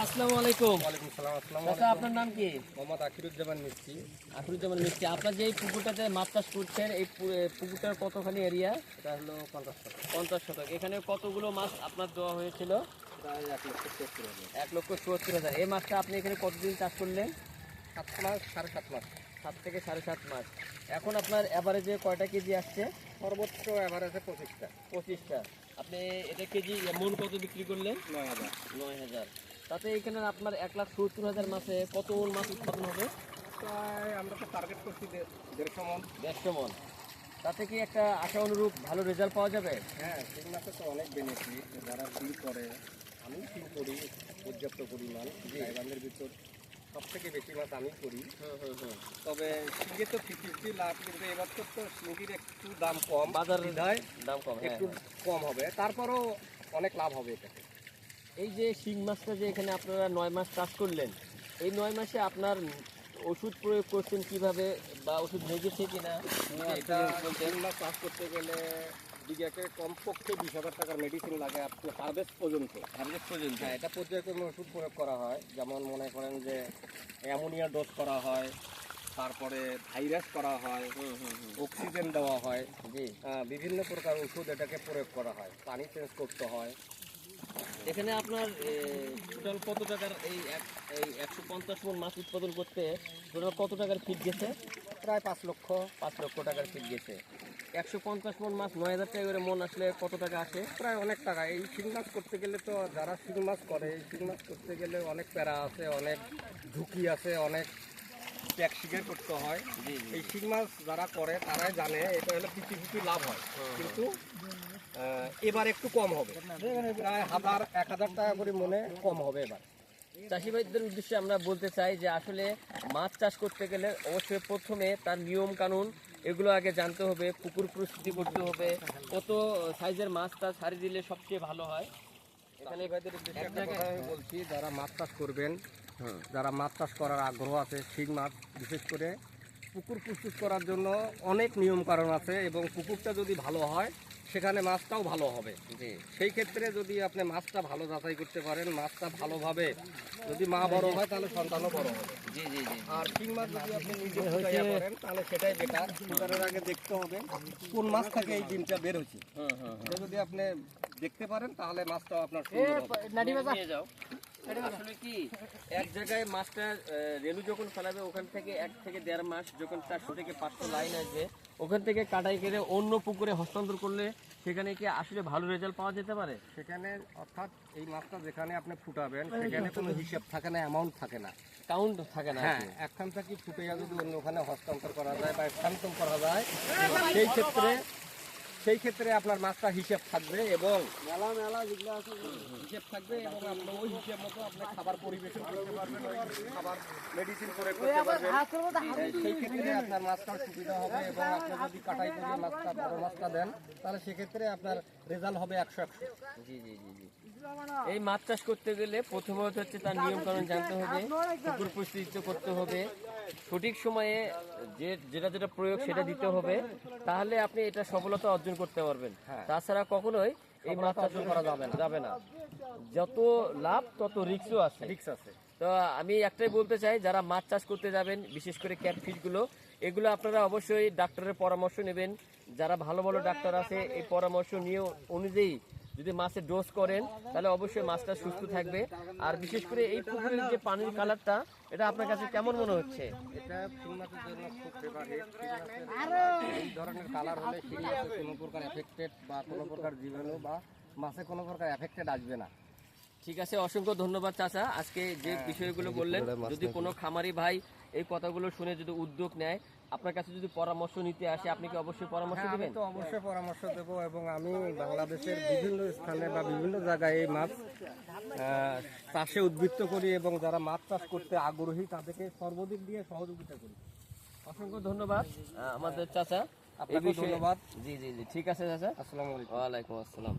আসসালামু আলাইকুম। ওয়ালাইকুম সালাম। আসসালামু চাচা, আলাইকুম। আপনার নাম কি? মোহাম্মদ আখিরুজ্জামান মিস্ত্রি। আখরুজ্জামান মিষ্টি। আপনার যে এই পুকুরটাতে মাছ চাষ করছেন, এই পুকুরটার কতখানি এরিয়া? এটা হলো 50 টাকা, 50 শতক। এখানে কতগুলো মাছ আপনার দেওয়া হয়েছিল? প্রায় 1,70,000। 1,70,000। এই মাছটা আপনি এখানে কতদিন চাষ করলেন? 7 মাস, 7.5 মাস। 7 থেকে 7.5 মাস। এখন আপনার অ্যাভারেজে কয়টা কেজি আসছে? সর্বোচ্চ এভারেজে 25টা। 25টা। আপনি এটা কেজি মন কত বিক্রি করলেন? 9,000। 9,000। তাতে এখানে আপনার 1,70,000 মাসে কত মন মাছ উৎপাদন হবে? প্রায় আমরা তো টার্গেট করছি 150 মন। 150 মন। তাতে কি একটা আশা অনুরূপ ভালো রেজাল্ট পাওয়া যাবে? হ্যাঁ, সেই মাছে তো অনেক বেনিফিট। যারা ফিল করে, আমি ফিল করি পর্যাপ্ত পরিমাণ। গাইবান্ধের ভিতর সবথেকে বেশি মাছ আমি করি। তবে শিঙ্গে তো 50-50 লাভ, কিন্তু এবার তো শিঙ্গির একটু দাম কম, বাজার বিধায় দাম কম। একটু কম হবে, তারপরও অনেক লাভ হবে এটাতে। এই যে শিং মাছটা যে এখানে আপনারা 9 মাস চাষ করলেন, এই 9 মাসে আপনার ওষুধ প্রয়োগ করছেন কিভাবে, বা ওষুধ লেগেছে কিনা এটা শিং মাছ চাষ করতে গেলে বিঘাকে কমপক্ষে 20,000 টাকার মেডিসিন লাগে আপ টু হারভেস্ট পর্যন্ত। হ্যাঁ, এটা পর্যায়ক্রমে ওষুধ প্রয়োগ করা হয়। যেমন মনে করেন যে অ্যামোনিয়া ডোজ করা হয়, তারপরে ভাইরাস করা হয়, অক্সিজেন দেওয়া হয়, বিভিন্ন প্রকার ওষুধ এটাকে প্রয়োগ করা হয়, পানি চেঞ্জ করতে হয়। এখানে আপনার টোটাল কত টাকার এই 150 মন মাছ উৎপাদন করতে টোটাল কত টাকার ফিট গেছে? প্রায় 5 লক্ষ। 5 লক্ষ টাকার ফিট গেছে। 150 মন মাছ 9,000 টাকা করে মন আসলে কত টাকা আসে? প্রায় অনেক টাকা। এই শিং মাছ করতে গেলে তো, যারা শিং মাছ করে, এই শিং মাছ করতে গেলে অনেক প্যারা আছে, অনেক ঝুঁকি আছে, অনেক ত্যাগ স্বীকার করতে হয়। এই শিং মাছ যারা করে তারাই জানে এটা হলো 50-50 লাভ হয়, কিন্তু এবার একটু কম হবে, প্রায় 1,000 টাকা করে মনে কম হবে এবার। চাষি ভাইদের উদ্দেশ্যে আমরা বলতে চাই যে আসলে মাছ চাষ করতে গেলে অবশ্যই প্রথমে তার নিয়ম কানুন এগুলো আগে জানতে হবে, পুকুর প্রস্তুতি করতে হবে, কত সাইজের মাছটা ছাড়ি দিলে সবচেয়ে ভালো হয়। এখানে ভাইদের উদ্দেশ্যে একটা কথা আমি বলছি, যারা মাছ চাষ করবেন, যারা মাছ চাষ করার আগ্রহ আছে, শিং মাছ বিশেষ করে পুকুর প্রস্তুত করার জন্য অনেক নিয়ম কারণ আছে, এবং পুকুরটা যদি ভালো হয় সেখানে মাছটাও ভালো হবে। সেই ক্ষেত্রে যদি আপনি মাছটা ভালো যাচাই করতে পারেন, মাছটা ভালোভাবে যদি মা বড় হয় তাহলে সন্তানও বড় হবে। আর শিং মাছ যদি আপনি নিজে ফুটাইয়া করেন তাহলে সেটাই বেটার। ফুটানোর আগে দেখতে হবে কোন মাছ থেকে এই ডিমটা বের হচ্ছে। এটা যদি আপনি দেখতে পারেন তাহলে মাছটাও আপনার সুন্দর হবে। নিয়ে যাও। আসলে কি এক জায়গায় মাছটা রেলু যখন ফেলাবে, ওখান থেকে 1 থেকে 1.5 মাস যখন 400 থেকে 500 লাইন আসবে, ওখান থেকে কাটাই করে অন্য পুকুরে হস্তান্তর করলে সেখানে কি আসলে ভালো রেজাল্ট পাওয়া যেতে পারে? সেখানে অর্থাৎ এই মাছটা যেখানে আপনি ফুটাবেন সেখানে কোনো হিসাব থাকে না, অ্যামাউন্ট থাকে না, কাউন্ট থাকে না। হ্যাঁ, একখান থেকে ফুটাইয়া যদি অন্য ওখানে হস্তান্তর করা যায় বা স্থানান্তর করা যায়, সেই ক্ষেত্রে আপনার মাছটা হিসাব থাকবে, এবং হিসাব থাকবে, এবং আপনি ওই হিসাব মতো আপনি খাবার পরিবেশন করতে পারবেন, ওই খাবার মেডিসিন করে করতে পারবেন। সেই ক্ষেত্রে আপনার মাছটার সুবিধা হবে, এবং আপনি যদি কাটাই করে মাছটা বড় মাছটা দেন তাহলে সেক্ষেত্রে আপনার রেজাল্ট হবে 100-100। জি। এই মাছ চাষ করতে গেলে প্রথমত হচ্ছে তার নিয়ম কানুন জানতে হবে, পুকুর প্রস্তুতি করতে হবে, সঠিক সময়ে যেটা প্রয়োগ সেটা দিতে হবে, তাহলে আপনি এটা সফলতা অর্জন করতে পারবেন। তাছাড়া কখনোই এই মাছ চাষ করা যাবে না। যত লাভ তত রিস্কও আছে। তো আমি একটাই বলতে চাই, যারা মাছ চাষ করতে যাবেন, বিশেষ করে ক্যাটফিশগুলো, এগুলো আপনারা অবশ্যই ডাক্তারের পরামর্শ নেবেন। যারা ভালো ডাক্তার আছে, এই পরামর্শ নিয়ে অনুযায়ী যদি মাছের ডোজ করেন তাহলে অবশ্যই মাছটা সুস্থ থাকবে। আর বিশেষ করে এই পুকুরের যে পানির কালারটা, এটা আপনার কাছে কেমন মনে হচ্ছে? এটা শিং মাছের জন্য খুব ফেভারিট। এই ধরনের কালার হলে শিং মাছে কোনো প্রকার এফেক্টেড বা কোনো প্রকার জীবাণু বা মাছে কোনো প্রকার এফেক্টেড আসবে না। ঠিক আছে, অসংখ্য ধন্যবাদ চাচা, আজকে যে বিষয়গুলো বললেন। যদি কোনো খামারি ভাই এই কথাগুলো শুনে যদি উদ্যোগ নেয়, আপনার কাছে যদি পরামর্শ নিতে আসে, আপনি কি অবশ্যই পরামর্শ আমি দেবেন? তো অবশ্যই পরামর্শ দেব, এবং আমি বাংলাদেশের বিভিন্ন স্থানে বা বিভিন্ন জায়গায় এই মাছ চাষে উদ্বৃত্ত করি, এবং যারা মাছ চাষ করতে আগ্রহী তাদেরকে সর্বদিক দিয়ে সহযোগিতা করি। অসংখ্য ধন্যবাদ আমাদের চাচা। আপনাকে ধন্যবাদ। জি, ঠিক আছে চাচা। আসসালামু আলাইকুম। ওয়ালাইকুম আসসালাম।